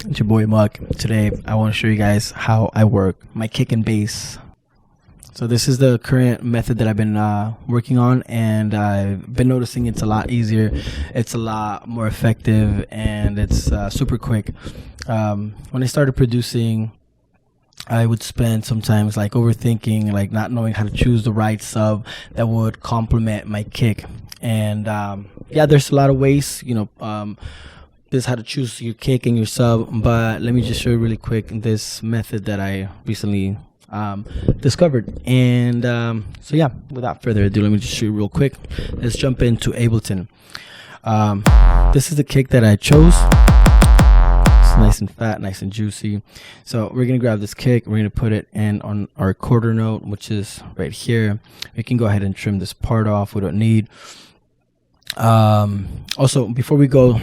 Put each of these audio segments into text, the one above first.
It's your boy Muck. Today I want to show you guys how I work my kick and bass. So this is the current method that I've been working on, and I've been noticing it's a lot easier, it's a lot more effective, and it's super quick. When I started producing, I would spend sometimes like overthinking, like not knowing how to choose the right sub that would complement my kick. And yeah, there's a lot of ways, this is how to choose your kick and your sub, but let me just show you really quick this method that I recently discovered. And so yeah, without further ado, let me just show you real quick. Let's jump into Ableton. This is the kick that I chose. It's nice and fat, nice and juicy. So we're gonna grab this kick, we're gonna put it in on our quarter note, which is right here. We can go ahead and trim this part off, we don't need. Also, before we go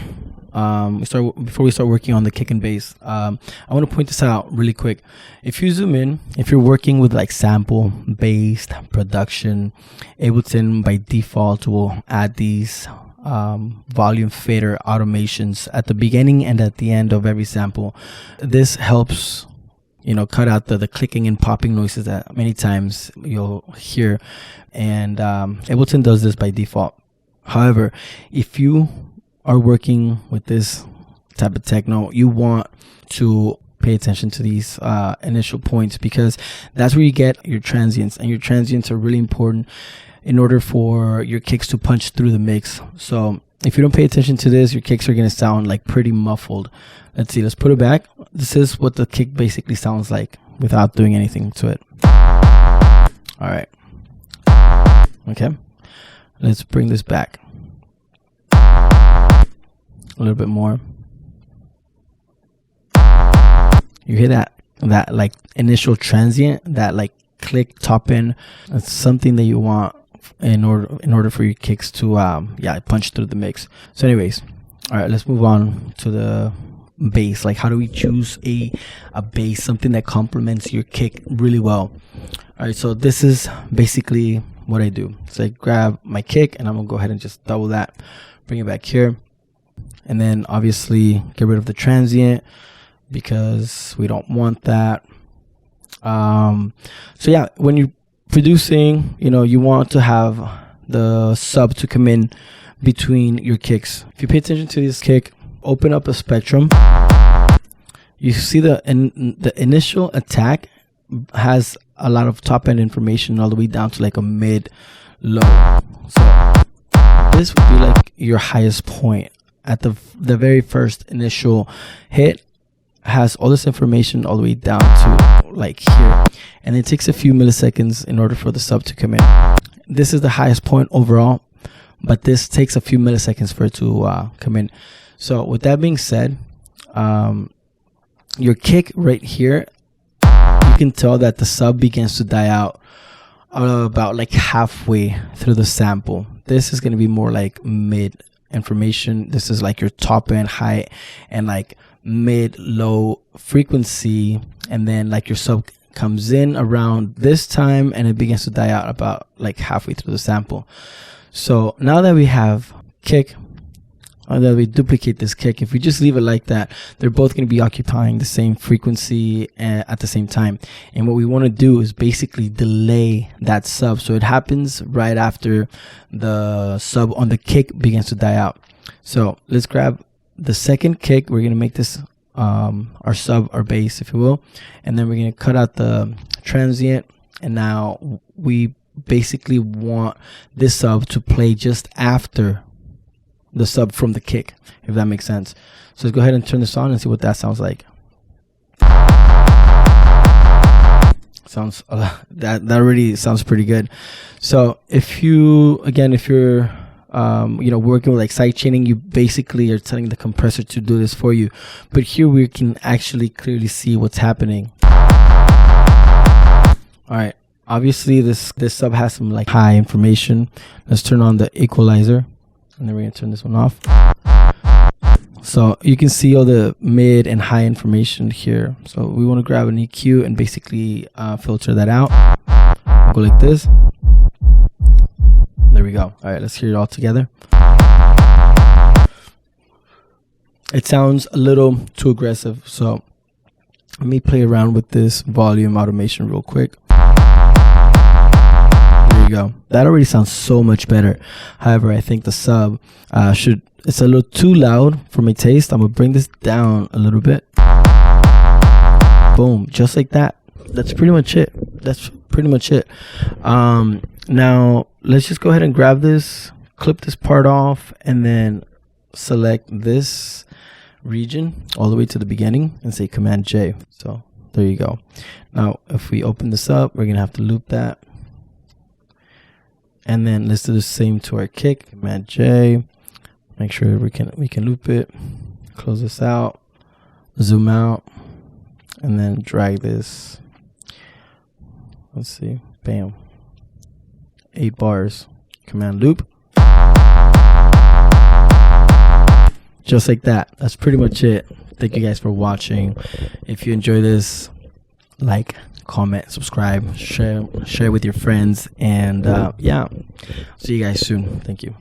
before we start working on the kick and bass, I want to point this out really quick. If you zoom in, if you're working with like sample based production, Ableton by default will add these volume fader automations at the beginning and at the end of every sample. This helps cut out the clicking and popping noises that many times you'll hear, and Ableton does this by default. However, if you are working with this type of techno, you want to pay attention to these initial points, because that's where you get your transients, and your transients are really important in order for your kicks to punch through the mix. So if you don't pay attention to this, your kicks are going to sound like pretty muffled. Let's see, let's put it back. This is what the kick basically sounds like without doing anything to it. All right, okay, let's bring this back a little bit more. You hear that like initial transient, that like click top end. That's something that you want in order for your kicks to punch through the mix. So anyways, all right, let's move on to the bass. Like, how do we choose a bass, something that complements your kick really well? All right, so this is basically what I do. So I grab my kick and I'm gonna go ahead and just double that, bring it back here, and then obviously get rid of the transient because we don't want that. So yeah, when you're producing, you want to have the sub to come in between your kicks. If you pay attention to this kick, open up a spectrum, you see the initial attack has a lot of top end information all the way down to like a mid low. So this would be like your highest point. At the very first initial hit has all this information all the way down to like here, and it takes a few milliseconds in order for the sub to come in. This is the highest point overall, but this takes a few milliseconds for it to come in. So with that being said, your kick right here, you can tell that the sub begins to die out about like halfway through the sample. This is going to be more like mid information. This is like your top end, high, and like mid low frequency, and then like your sub comes in around this time and it begins to die out about like halfway through the sample. So now that we have kick, or that we duplicate this kick, if we just leave it like that, they're both going to be occupying the same frequency at the same time. And what we want to do is basically delay that sub, so it happens right after the sub on the kick begins to die out. So let's grab the second kick. We're going to make this our sub, our bass, if you will, and then we're going to cut out the transient, and now we basically want this sub to play just after the sub from the kick, if that makes sense. So let's go ahead and turn this on and see what that sounds like. Sounds that already sounds pretty good. So if you're working with like side chaining, you basically are telling the compressor to do this for you, but here we can actually clearly see what's happening. All right, obviously this sub has some like high information. Let's turn on the equalizer, and then we're gonna turn this one off. So you can see all the mid and high information here. So we want to grab an EQ and basically filter that out. Go like this. There we go. All right, let's hear it all together. it sounds a little too aggressive. So let me play around with this volume automation real quick. There you go. That already sounds so much better. However, I think the sub it's a little too loud for my taste. I'm gonna bring this down a little bit. Boom, just like that. That's pretty much it. Now let's just go ahead and grab this, clip this part off, and then select this region all the way to the beginning and say Command J. So there you go. Now if we open this up, we're gonna have to loop that, and then let's do the same to our kick. Command J. Make sure we can loop it. Close this out, zoom out, and then drag this. Let's see. Bam. 8 bars. Command loop. Just like that. That's pretty much it. Thank you guys for watching. If you enjoy this, like, comment, subscribe, share with your friends, and yeah, see you guys soon. Thank you.